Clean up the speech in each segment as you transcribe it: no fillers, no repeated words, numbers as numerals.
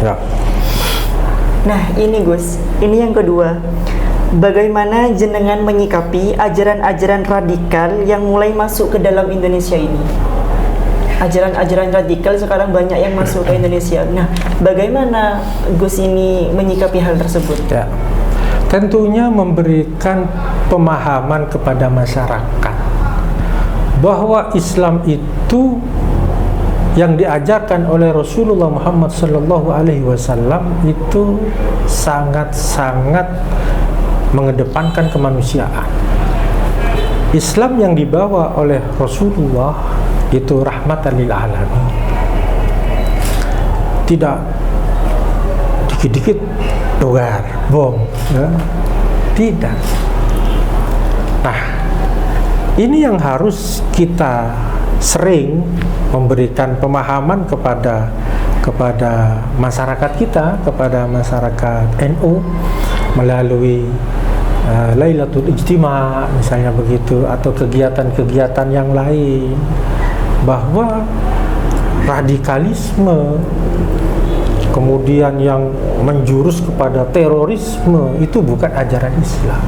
Ya. Nah ini Gus, ini yang kedua. Bagaimana jenengan menyikapi ajaran-ajaran radikal yang mulai masuk ke dalam Indonesia ini? Ajaran-ajaran radikal sekarang banyak yang masuk ke Indonesia. Nah, bagaimana Gus ini menyikapi hal tersebut? Ya. Tentunya memberikan pemahaman kepada masyarakat bahwa Islam itu yang diajarkan oleh Rasulullah Muhammad SAW itu sangat-sangat mengedepankan kemanusiaan. Islam yang dibawa oleh Rasulullah itu rahmatan lil alamin. Tidak dikit-dikit dogar, bom, ya. Tidak. Nah, ini yang harus kita sering memberikan pemahaman kepada masyarakat kita, kepada masyarakat NU melalui Lailatul Ijtima misalnya begitu, atau kegiatan-kegiatan yang lain, bahwa radikalisme kemudian yang menjurus kepada terorisme itu bukan ajaran Islam.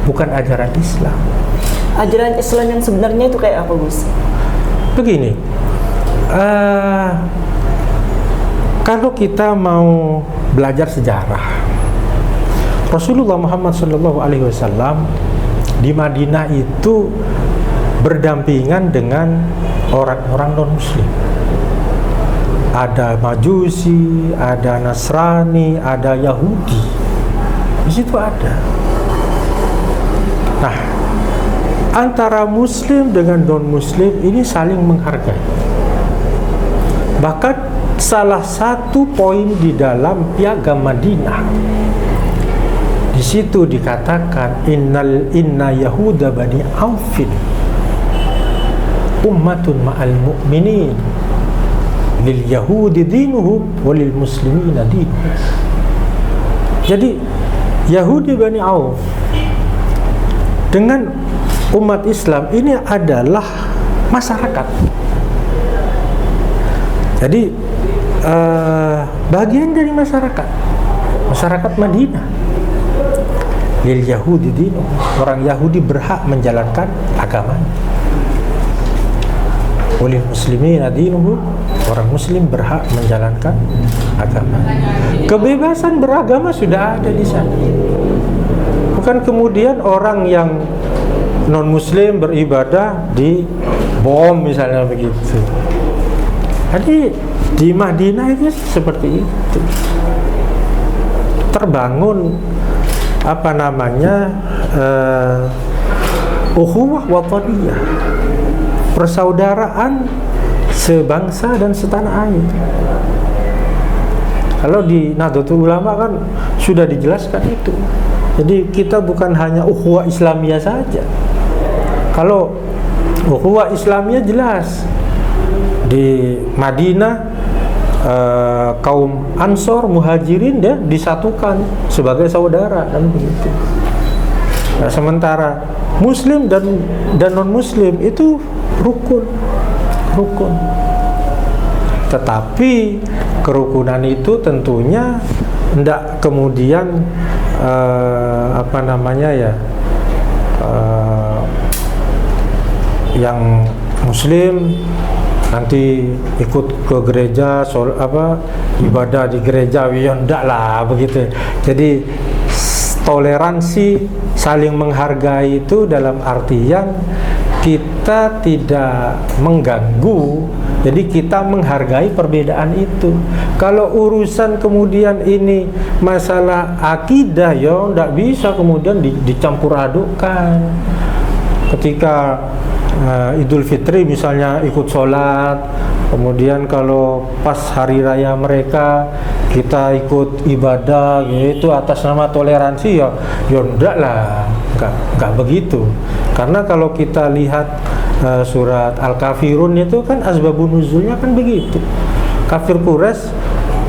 Bukan ajaran Islam. Ajaran Islam yang sebenarnya itu kayak apa, Gus? Begini, kalau kita mau belajar sejarah, Rasulullah Muhammad SAW di Madinah itu berdampingan dengan orang-orang non-Muslim. Ada Majusi, ada Nasrani, ada Yahudi. Di situ ada. Nah, antara Muslim dengan non-Muslim ini saling menghargai. Bahkan salah satu poin di dalam Piagam Madinah, di situ dikatakan inna Yahuda bani Aufin ummatun ma'al mu'minin lil Yahudi dinuhum walil muslimina dinuhum. Jadi Yahudi bani Auf dengan umat Islam ini adalah masyarakat. Jadi bagian dari masyarakat Madinah. Lil Yahudi dinu, orang Yahudi berhak menjalankan agamanya. Walil muslimin dinuhum, orang Muslim berhak menjalankan agama. Kebebasan beragama sudah ada di sana. Bukan kemudian orang yang non-Muslim beribadah di bom misalnya begitu. Jadi di Madinah itu seperti itu. Terbangun ukhuwah wataniyah, persaudaraan sebangsa dan setanah air. Kalau di Nahdlatul Ulama kan sudah dijelaskan itu. Jadi kita bukan hanya ukhuwah Islamiyah saja. Kalau ukhuwah Islamiyah jelas di Madinah, kaum Ansor, Muhajirin dia disatukan sebagai saudara dan begitu. Nah, sementara Muslim dan non-Muslim itu rukun. Tetapi kerukunan itu tentunya tidak kemudian yang Muslim nanti ikut ke gereja, ibadah di gereja, ya enggak lah begitu. Jadi toleransi, saling menghargai itu dalam artian kita tidak mengganggu. Jadi kita menghargai perbedaan itu. Kalau urusan kemudian ini masalah akidah, ya enggak bisa kemudian dicampur adukkan. Ketika Idul Fitri misalnya ikut sholat, kemudian kalau pas hari raya mereka kita ikut ibadah, yaitu atas nama toleransi, ya enggak lah, enggak begitu. Karena kalau kita lihat surat Al-Kafirun itu kan asbabun nuzulnya kan begitu. Kafir Quraisy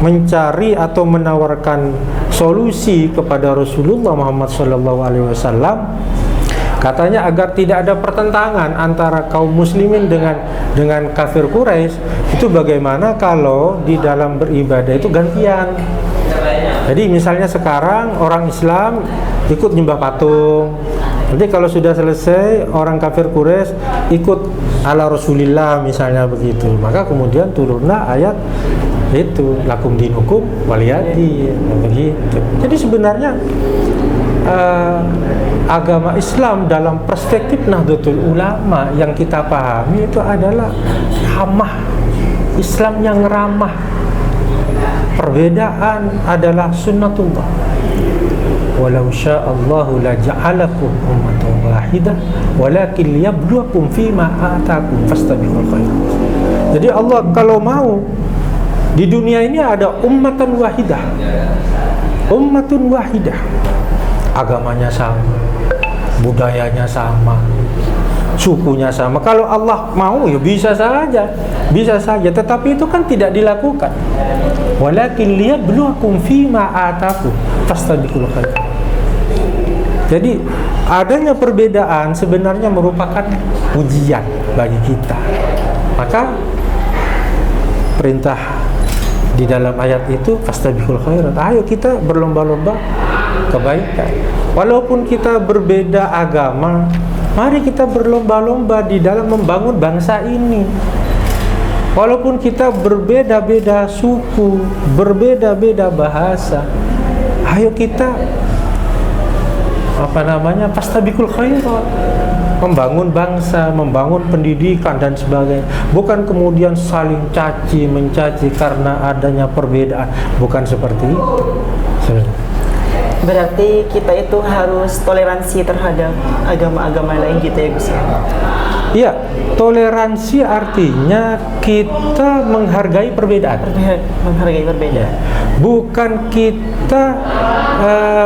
mencari atau menawarkan solusi kepada Rasulullah Muhammad SAW Katanya agar tidak ada pertentangan antara kaum muslimin dengan kafir Quraisy, itu bagaimana kalau di dalam beribadah itu gantian. Jadi misalnya sekarang orang Islam ikut nyembah patung, nanti kalau sudah selesai orang kafir Quraisy ikut ala Rasulillah misalnya begitu, maka kemudian turunlah ayat itu lakum dinukum waliyadin begitu. Jadi sebenarnya agama Islam dalam perspektif Nahdlatul Ulama yang kita pahami itu adalah ramah, Islam yang ramah. Perbedaan adalah sunnatullah. Walau sya'allahu la ja'alakum ummatan wahidah walakin liyabluwakum fima ataakum fastabiqul khairat. Jadi Allah kalau mau di dunia ini ada ummatan wahidah. Ummatun wahidah. Agamanya sama, budayanya sama, sukunya sama. Kalau Allah mau ya bisa saja. Tetapi itu kan tidak dilakukan. Walakin liyabluwakum fima ataakum fastabiqul khairat. Jadi adanya perbedaan sebenarnya merupakan ujian bagi kita. Maka perintah di dalam ayat itu fastabiqul khairat. Ayo kita berlomba-lomba kebaikan. Walaupun kita berbeda agama, mari kita berlomba-lomba di dalam membangun bangsa ini. Walaupun kita berbeda-beda suku, berbeda-beda bahasa, ayo kita fastabiqul khairat, membangun bangsa, membangun pendidikan dan sebagainya. Bukan kemudian saling caci mencaci karena adanya perbedaan, bukan seperti itu. Berarti kita itu harus toleransi terhadap agama-agama lain gitu ya Gus? Iya, toleransi artinya kita menghargai perbedaan. Menghargai perbedaan. Bukan kita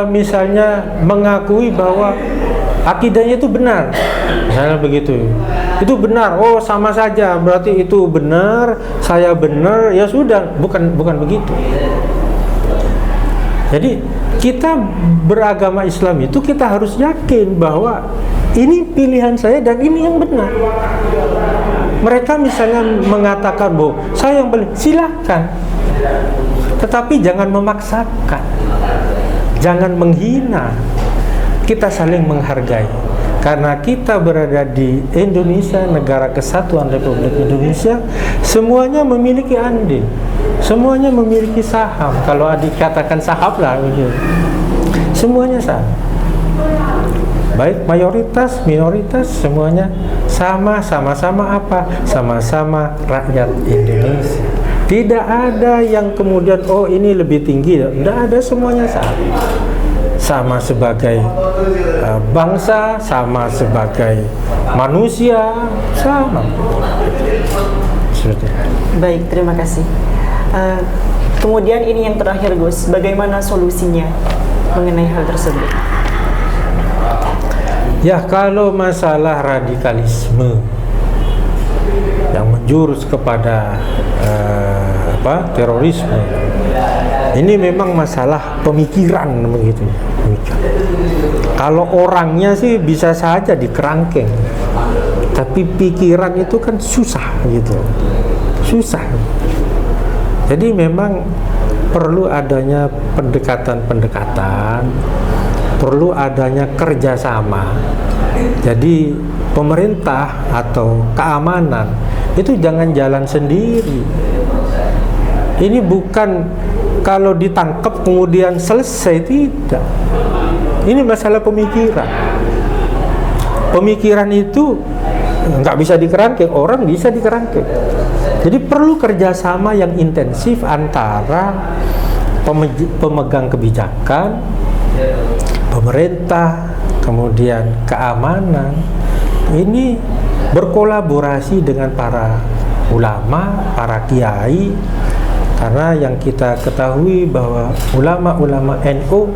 misalnya mengakui bahwa akidahnya itu benar. Misalnya begitu. Itu benar. Oh, sama saja. Berarti itu benar, saya benar. Ya sudah, bukan begitu. Jadi kita beragama Islam itu kita harus yakin bahwa ini pilihan saya dan ini yang benar. Mereka misalnya mengatakan bahwa saya yang paling, silakan. Tetapi jangan memaksakan. Jangan menghina. Kita saling menghargai. Karena kita berada di Indonesia, negara kesatuan Republik Indonesia, semuanya memiliki andil. Semuanya memiliki saham. Kalau dikatakan saham lah, semuanya saham. Baik mayoritas, minoritas, semuanya sama-sama apa? Sama-sama rakyat Indonesia. Tidak ada yang kemudian oh ini lebih tinggi. Tidak ada, semuanya sama. Sama sebagai bangsa, sama sebagai manusia, sama. Sudah. Baik, terima kasih. Kemudian ini yang terakhir Gus, bagaimana solusinya mengenai hal tersebut? Ya, kalau masalah radikalisme yang menjurus kepada terorisme, ini memang masalah pemikiran begitu. Kalau orangnya sih bisa saja dikerangkeng, tapi pikiran itu kan susah gitu, susah. Jadi memang perlu adanya pendekatan-pendekatan, perlu adanya kerjasama. Jadi pemerintah atau keamanan itu jangan jalan sendiri. Ini bukan kalau ditangkap kemudian selesai, tidak. Ini masalah pemikiran. Pemikiran itu nggak bisa dikerangkeng, orang bisa dikerangkeng. Jadi perlu kerjasama yang intensif antara pemegang kebijakan, pemerintah, kemudian keamanan. Ini berkolaborasi dengan para ulama, para kiai. Karena yang kita ketahui bahwa ulama-ulama NU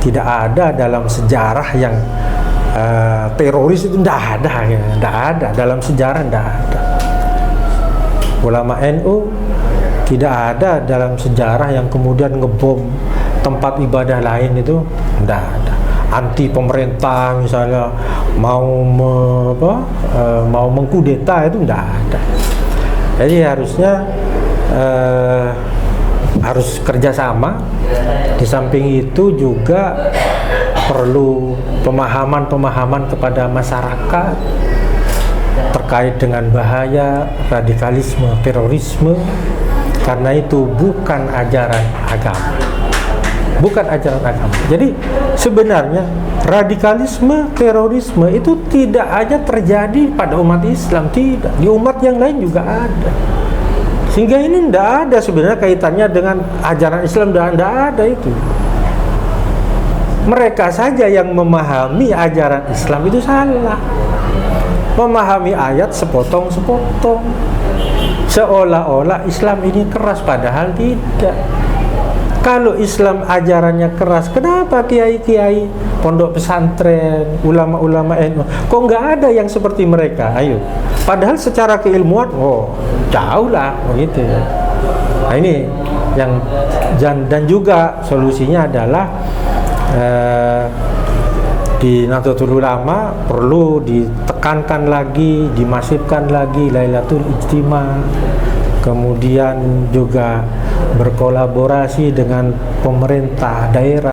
tidak ada dalam sejarah yang teroris itu, tidak ada ya, tidak ada dalam sejarah, tidak ada. Ulama NU tidak ada dalam sejarah yang kemudian ngebom tempat ibadah lain, itu tidak ada. anti pemerintah misalnya mau mau mengkudeta, itu enggak ada. Jadi harusnya harus kerjasama. Di samping itu juga perlu pemahaman kepada masyarakat terkait dengan bahaya radikalisme, terorisme, karena itu bukan ajaran agama. Bukan ajaran agama. Jadi sebenarnya radikalisme, terorisme itu tidak hanya terjadi pada umat Islam, tidak. Di umat yang lain juga ada. Sehingga ini tidak ada sebenarnya kaitannya dengan ajaran Islam, tidak ada itu. Mereka saja yang memahami ajaran Islam itu salah. Memahami ayat sepotong-sepotong, seolah-olah Islam ini keras, padahal tidak. Kalau Islam ajarannya keras, kenapa kiai-kiai pondok pesantren, ulama-ulama NU kok nggak ada yang seperti mereka? Ayo, padahal secara keilmuan, jauh lah begitu. Nah ini yang dan juga solusinya adalah di Nahdlatul Ulama perlu ditekankan lagi, dimasifkan lagi Lailatul Ijtima, kemudian juga berkolaborasi dengan pemerintah daerah.